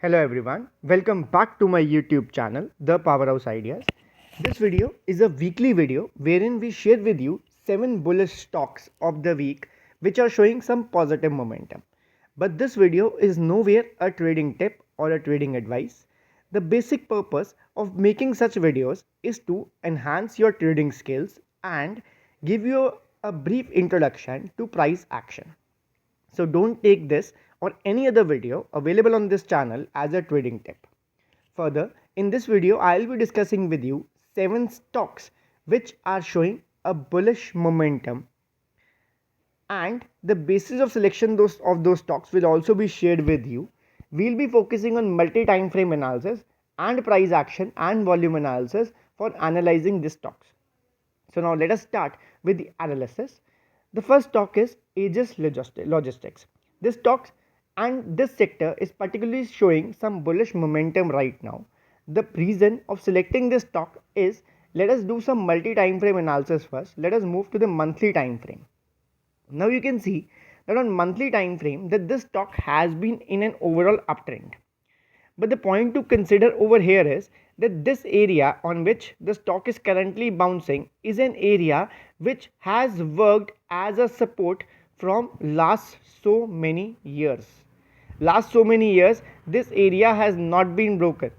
Hello everyone, welcome back to my YouTube channel, The Powerhouse Ideas. This video is a weekly video wherein we share with you 7 bullish stocks of the week which are showing some positive momentum. But this video is nowhere a trading tip or a trading advice. The basic purpose of making such videos is to enhance your trading skills and give you a brief introduction to price action. So don't take this or any other video available on this channel as a trading tip. Further, in this video, I'll be discussing with you 7 stocks which are showing a bullish momentum, and the basis of selection of those stocks will also be shared with you. We'll be focusing on multi-time frame analysis and price action and volume analysis for analyzing these stocks. So now let us start with the analysis. The first stock is Aegis Logistics. This stock and this sector is particularly showing some bullish momentum right now. The reason of selecting this stock is, let us do some multi-time frame analysis first. Let us move to the monthly time frame. Now you can see that on monthly time frame that this stock has been in an overall uptrend. But the point to consider over here is that this area on which the stock is currently bouncing is an area which has worked as a support from last so many years. Last so many years, this area has not been broken.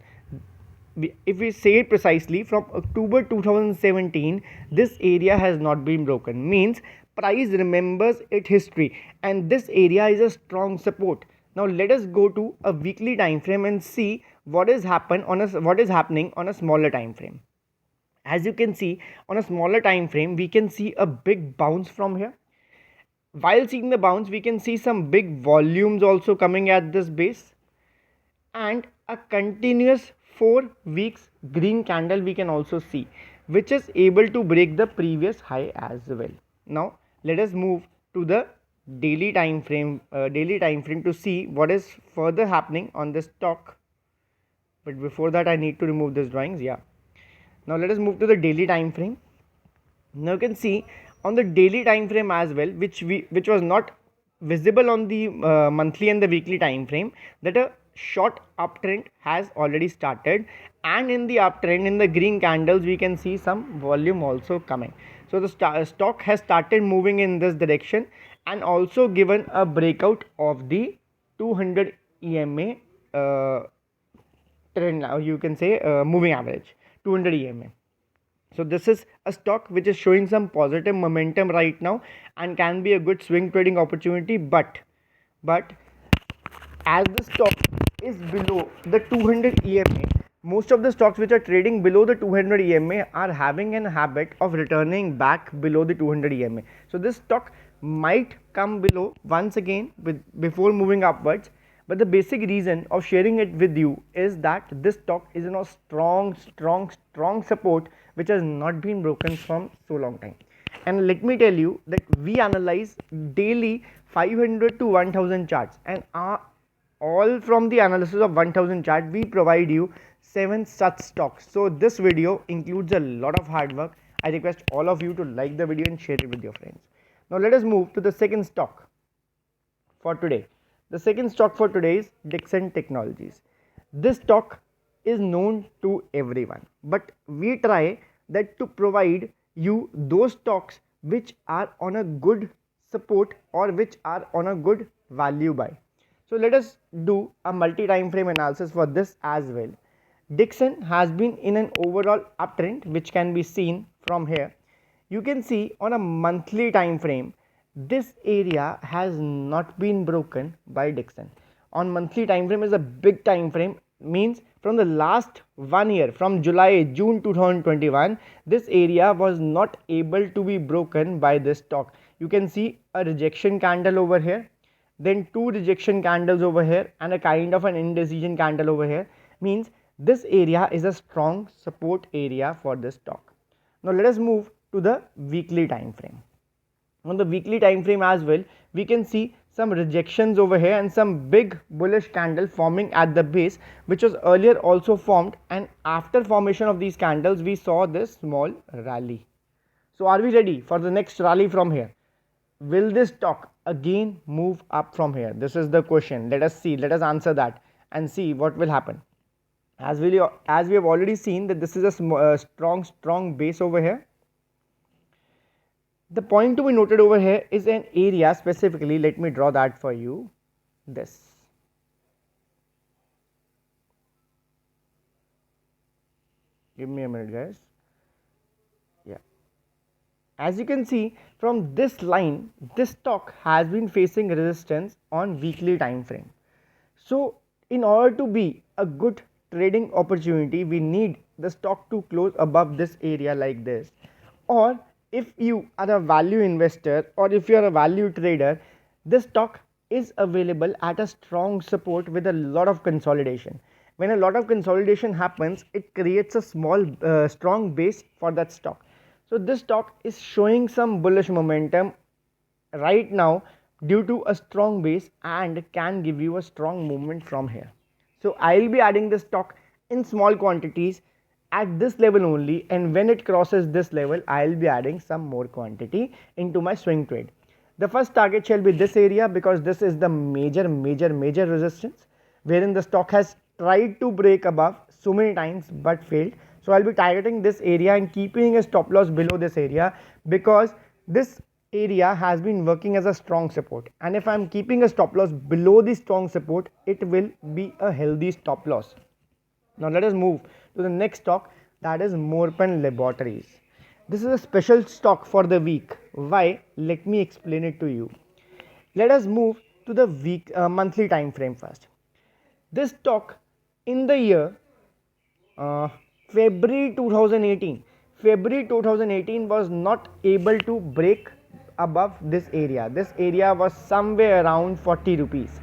If we say it precisely, from October 2017, this area has not been broken. Means price remembers its history, and this area is a strong support. Now let us go to a weekly time frame and see what is happening on a smaller time frame. As you can see, on a smaller time frame, we can see a big bounce from here. While seeing the bounce, we can see some big volumes also coming at this base, and a continuous 4 weeks green candle we can also see, which is able to break the previous high as well. Now let us move to the daily time frame to see what is further happening on this stock. But before that, I need to remove these drawings. Now let us move to the daily time frame. Now you can see on the daily time frame as well, which was not visible on the monthly and the weekly time frame, that a short uptrend has already started, and in the uptrend, in the green candles, we can see some volume also coming. So the stock has started moving in this direction and also given a breakout of the 200 EMA trend. Now you can say moving average 200 EMA. So this is a stock which is showing some positive momentum right now and can be a good swing trading opportunity, but as the stock is below the 200 EMA, most of the stocks which are trading below the 200 EMA are having a habit of returning back below the 200 EMA. So this stock might come below once again before moving upwards. But the basic reason of sharing it with you is that this stock is in a strong support which has not been broken from so long time. And let me tell you that we analyze daily 500 to 1000 charts, and all from the analysis of 1000 chart we provide you 7 such stocks. So this video includes a lot of hard work. I request all of you to like the video and share it with your friends. Now let us move to the second stock for today. The second stock for today is Dixon Technologies. This stock is known to everyone, but we try that to provide you those stocks which are on a good support or which are on a good value buy. So let us do a multi-time frame analysis for this as well. Dixon has been in an overall uptrend which can be seen from here. You can see on a monthly time frame, this area has not been broken by Dixon. On monthly time frame is a big time frame, means from the last 1 year, from June 2021, this area was not able to be broken by this stock. You can see a rejection candle over here, then 2 rejection candles over here, and a kind of an indecision candle over here. Means this area is a strong support area for this stock. Now let us move to the weekly time frame. On the weekly time frame as well, we can see some rejections over here and some big bullish candle forming at the base, which was earlier also formed, and after formation of these candles we saw this small rally. So are we ready for the next rally from here? Will this stock again move up from here? This is the question. Let us see, let us answer that. and see what will happen. As we have already seen that this is a strong base over here. The point to be noted over here is an area specifically. Let me draw that for you. This. Give me a minute, guys. Yeah. As you can see from this line, this stock has been facing resistance on weekly time frame. So in order to be a good trading opportunity, we need the stock to close above this area like this. Or if you are a value investor or if you are a value trader, this stock is available at a strong support with a lot of consolidation. When a lot of consolidation happens, it creates a strong base for that stock. So this stock is showing some bullish momentum right now due to a strong base and can give you a strong movement from here. So I will be adding this stock in small quantities at this level only, and when it crosses this level I will be adding some more quantity into my swing trade. The first target shall be this area because this is the major resistance wherein the stock has tried to break above so many times but failed. So I'll be targeting this area and keeping a stop loss below this area because this area has been working as a strong support, and if I'm keeping a stop loss below the strong support, it will be a healthy stop loss. Now let us move to the next stock, that is Morphine Laboratories. This is a special stock for the week. Why? Let me explain it to you. Let us move to the monthly time frame first. This stock in the year February 2018 was not able to break above this area. This area was somewhere around 40 rupees.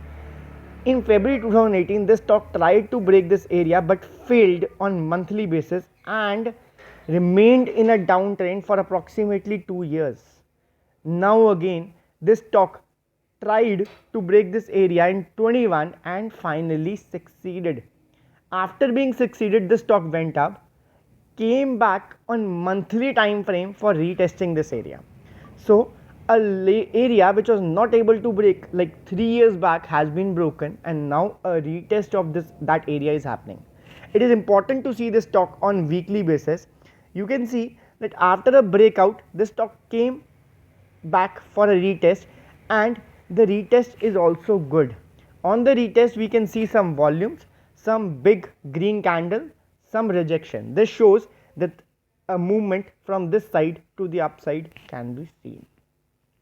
In February 2018, this stock tried to break this area but failed on monthly basis and remained in a downtrend for approximately 2 years. Now again, this stock tried to break this area in 21 and finally succeeded. After being succeeded, the stock went up, came back on monthly time frame for retesting this area. So a area which was not able to break like 3 years back has been broken, and now a retest of that area is happening. It is important to see this stock on weekly basis. You can see that after a breakout, this stock came back for a retest, and the retest is also good. On the retest we can see some volumes, some big green candle, some rejection. This shows that a movement from this side to the upside can be seen.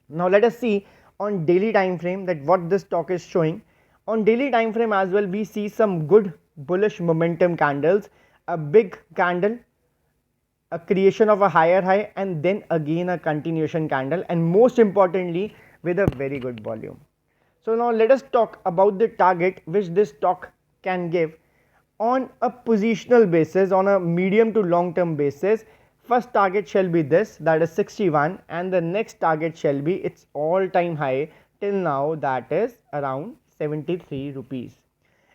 Now let us see on daily time frame that what this stock is showing. On daily time frame as well, we see some good bullish momentum candles, a big candle, a creation of a higher high, and then again a continuation candle, and most importantly with a very good volume. So now let us talk about the target which this stock can give on a positional basis, on a medium to long term basis. First target shall be this, that is 61, and the next target shall be its all time high till now, that is around 73 rupees.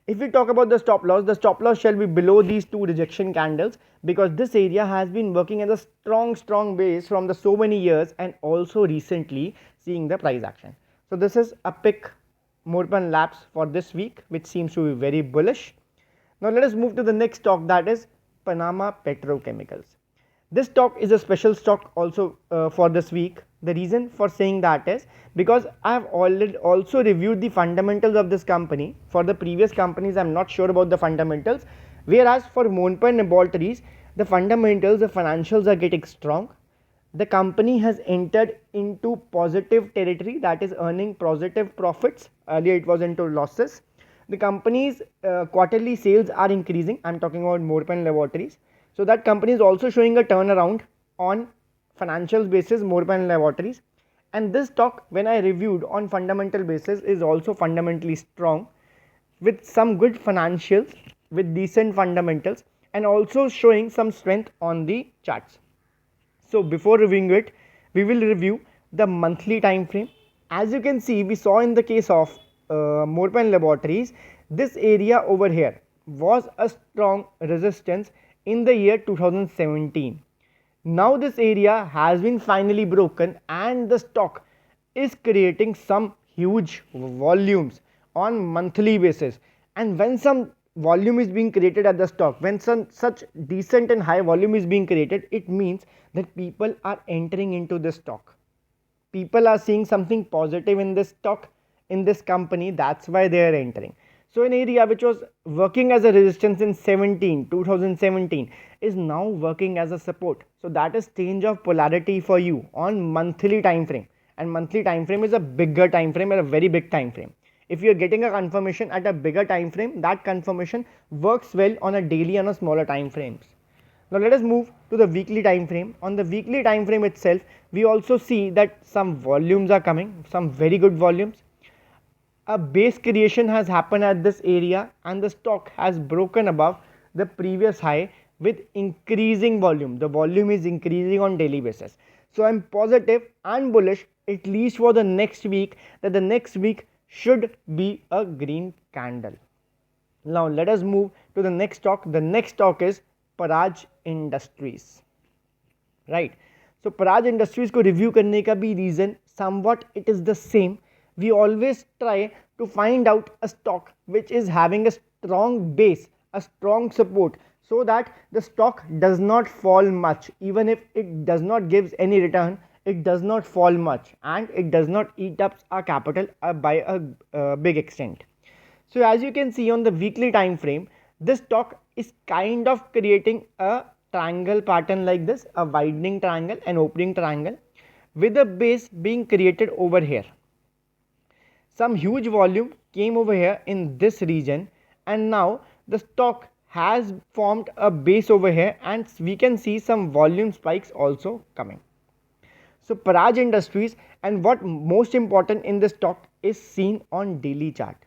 If we talk about the stop loss shall be below these two rejection candles because this area has been working as a strong base from the so many years and also recently seeing the price action. So this is a pick Morphine Labs for this week, which seems to be very bullish. Now let us move to the next stock, that is Panama Petrochemicals. This stock is a special stock also for this week. The reason for saying that is because I have already also reviewed the fundamentals of this company. For the previous companies I am not sure about the fundamentals, whereas for Morphine Laboratories the fundamentals, the financials are getting strong. The company has entered into positive territory, that is earning positive profits. Earlier it was into losses. The company's quarterly sales are increasing. I am talking about Morphine Laboratories. So that company is also showing a turnaround on financials basis, Morphine Laboratories. And this stock, when I reviewed on fundamental basis, is also fundamentally strong with some good financials, with decent fundamentals, and also showing some strength on the charts. So before reviewing it, we will review the monthly time frame. As you can see, we saw in the case of Morphine Laboratories, this area over here was a strong resistance in the year 2017. Now this area has been finally broken and the stock is creating some huge volumes on monthly basis, And when some volume is being created at the stock, when some such decent and high volume is being created, it means that people are entering into this stock. People are seeing something positive in this stock, in this company. That's why they are entering. So an area which was working as a resistance in 2017 is now working as a support. So that is change of polarity for you on monthly time frame, and monthly time frame is a bigger time frame and a very big time frame. If you are getting a confirmation at a bigger time frame, that confirmation works well on a daily and a smaller time frames. Now let us move to the weekly time frame. On the weekly time frame itself, we also see that some volumes are coming, some very good volumes. A base creation has happened at this area and the stock has broken above the previous high with increasing volume. The volume is increasing on daily basis. So I'm positive and bullish, at least for the next week, that the next week should be a green candle. Now let us move to the next stock. The next stock is Praj Industries, right? So Praj Industries को review करने का भी reason somewhat it is the same. We always try to find out a stock which is having a strong base, a strong support, so that the stock does not fall much. Even if it does not give any return, it does not fall much and it does not eat up our capital by a big extent. So as you can see on the weekly time frame, this stock is kind of creating a triangle pattern like this, a widening triangle, an opening triangle, with a base being created over here. Some huge volume came over here in this region, and now the stock has formed a base over here, and we can see some volume spikes also coming. So Praj Industries, and what most important in the stock is seen on daily chart.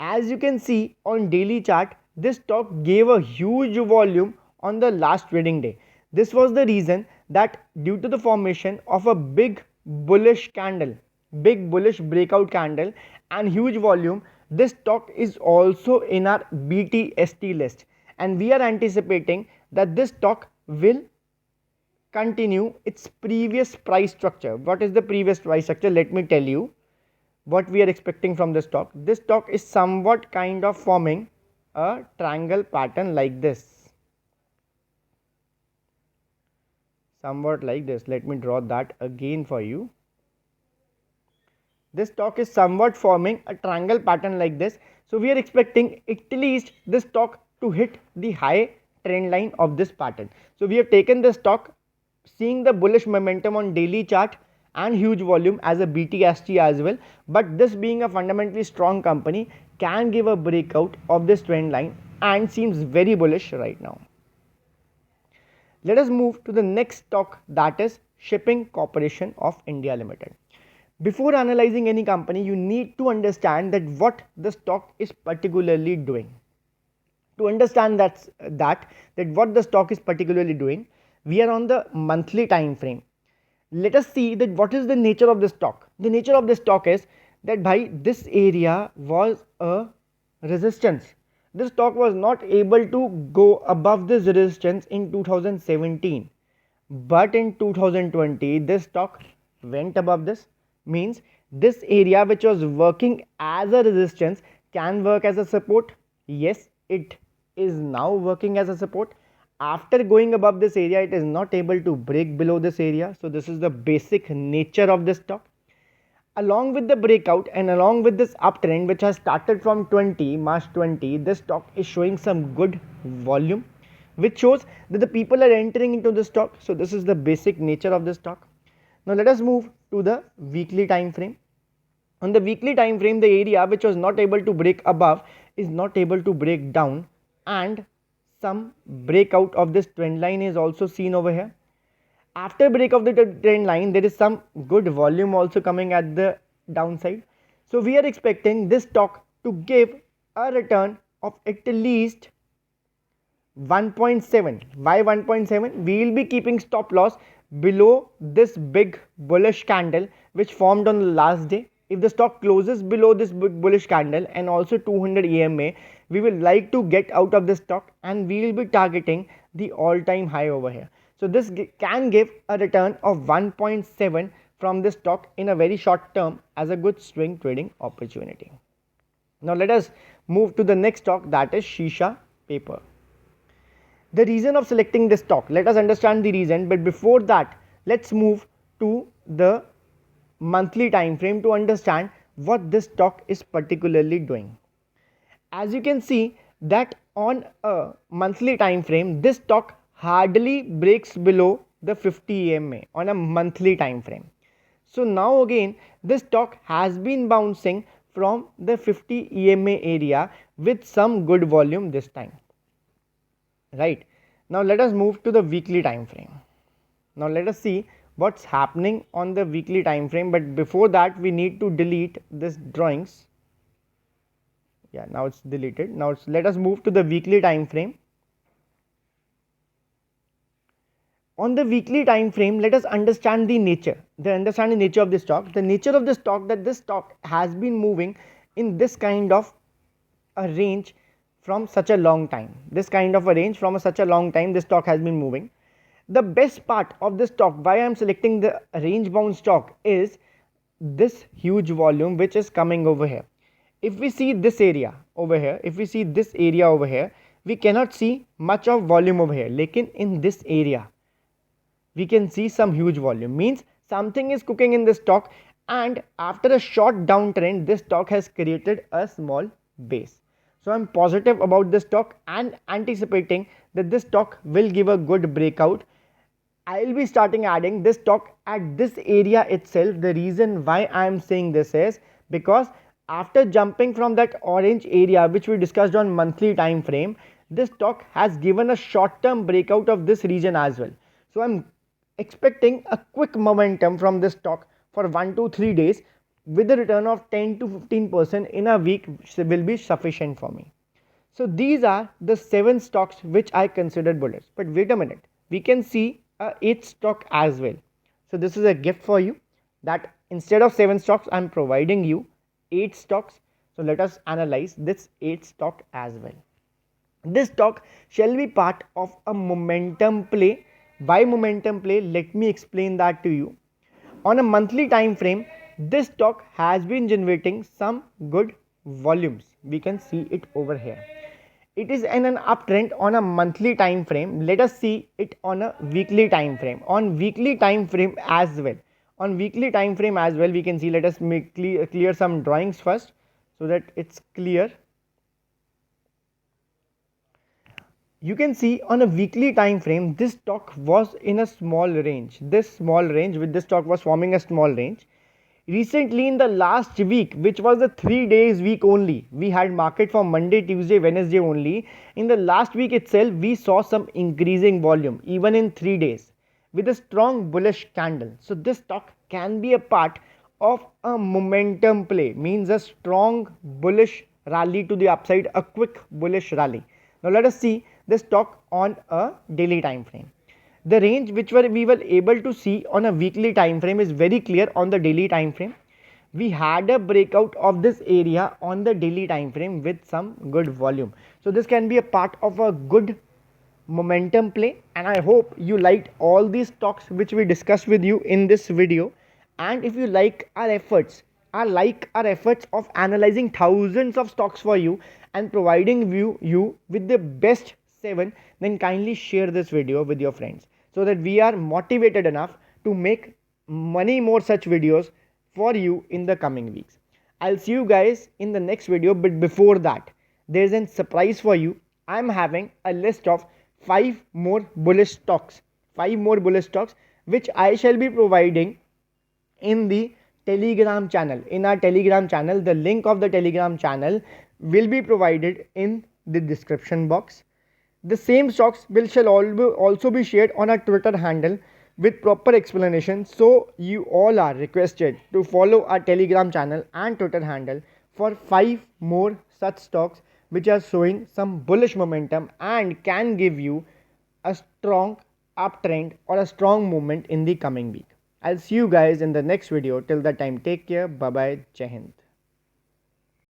As you can see on daily chart, this stock gave a huge volume on the last trading day. This was the reason that due to the formation of a big bullish candle, big bullish breakout candle and huge volume, this stock is also in our BTST list, and we are anticipating that this stock will continue its previous price structure. What is the previous price structure? Let me tell you what we are expecting from this stock. This stock is somewhat kind of forming a triangle pattern like this, somewhat like this. Let me draw that again for you. This stock is somewhat forming a triangle pattern like this. So we are expecting at least this stock to hit the high trend line of this pattern. So we have taken the stock seeing the bullish momentum on daily chart and huge volume as a BTST as well, but this being a fundamentally strong company can give a breakout of this trend line and seems very bullish right now. Let us move to the next stock, that is Shipping Corporation of India Limited. Before analyzing any company, you need to understand that what the stock is particularly doing. To understand that what the stock is particularly doing, we are on the monthly time frame. Let us see that what is the nature of the stock. The nature of the stock is that by this area was a resistance. This stock was not able to go above this resistance in 2017, but in 2020 this stock went above this. Means this area which was working as a resistance can work as a support. Yes, it is now working as a support. After going above this area, it is not able to break below this area. So this is the basic nature of this stock. Along with the breakout and along with this uptrend which has started from March 20, this stock is showing some good volume, which shows that the people are entering into the stock. So this is the basic nature of the stock. Now let us move to the weekly time frame. On the weekly time frame, the area which was not able to break above is not able to break down, and some breakout of this trend line is also seen over here. After break of the trend line, there is some good volume also coming at the downside. So we are expecting this stock to give a return of at least 1.7. Why 1.7? We will be keeping stop loss below this big bullish candle which formed on the last day. If the stock closes below this big bullish candle and also 200 EMA, we will like to get out of this stock and we will be targeting the all-time high over here. So this can give a return of 1.7 from this stock in a very short term as a good swing trading opportunity. Now let us move to the next stock, that is Shisha Paper. The reason of selecting this stock, let us understand the reason, but before that let's move to the monthly time frame to understand what this stock is particularly doing. As you can see that on a monthly time frame, this stock hardly breaks below the 50 EMA on a monthly time frame. So now again this stock has been bouncing from the 50 EMA area with some good volume this time. Right. Now let us move to the weekly time frame. Now let us see what's happening on the weekly time frame, but before that we need to delete this drawings. Yeah, now it's deleted. Now let us move to the weekly time frame. On the weekly time frame, let us understand the nature of the stock. The nature of the stock, that this stock has been moving in this kind of a range from such a long time. This kind of a range from such a long time this stock has been moving. The best part of this stock, why I am selecting the range bound stock, is this huge volume which is coming over here. If we see this area over here, we cannot see much of volume over here. Lekin in this area we can see some huge volume, means something is cooking in this stock, and after a short downtrend this stock has created a small base. So I'm positive about this stock and anticipating that this stock will give a good breakout. I'll be starting adding this stock at this area itself. The reason why I am saying this is because after jumping from that orange area which we discussed on monthly time frame, this stock has given a short term breakout of this region as well. So I'm expecting a quick momentum from this stock for 1 to 3 days with a return of 10 to 15% in a week will be sufficient for me. So these are the 7 stocks which I considered bullish. But wait a minute, we can see a 8th stock as well. So this is a gift for you, that instead of 7 stocks I am providing you 8 stocks. So let us analyze this 8th stock as well. This stock shall be part of a momentum play. Why momentum play? Let me explain that to you. On a monthly time frame, this stock has been generating some good volumes. We can see it over here. It is in an uptrend on a monthly time frame. Let us see it on a weekly time frame. On weekly time frame as well. We can see. Let us make clear some drawings first so that it's clear. You can see on a weekly time frame this stock was in a small range. This stock was forming a small range. Recently in the last week, which was the 3 days week only, we had market for Monday, Tuesday, Wednesday only. In the last week itself we saw some increasing volume even in 3 days with a strong bullish candle. So this stock can be a part of a momentum play, means a strong bullish rally to the upside, a quick bullish rally. Now let us see the stock on a daily time frame. The range which we were able to see on a weekly time frame is very clear on the daily time frame. We had a breakout of this area on the daily time frame with some good volume. So this can be a part of a good momentum play, and I hope you liked all these stocks which we discussed with you in this video. And if you like our efforts, of analyzing thousands of stocks for you and providing you with the best 7, then kindly share this video with your friends so that we are motivated enough to make many more such videos for you in the coming weeks. I'll see you guys in the next video, but before that there's a surprise for you. I'm having a list of 5 more bullish stocks which I shall be providing in the Telegram channel. In our Telegram channel, the link of the Telegram channel will be provided in the description box. The same stocks shall also be shared on our Twitter handle with proper explanation. So you all are requested to follow our Telegram channel and Twitter handle for 5 more such stocks which are showing some bullish momentum and can give you a strong uptrend or a strong movement in the coming week. I'll see you guys in the next video. Till that time, take care. Bye bye. Jai Hind.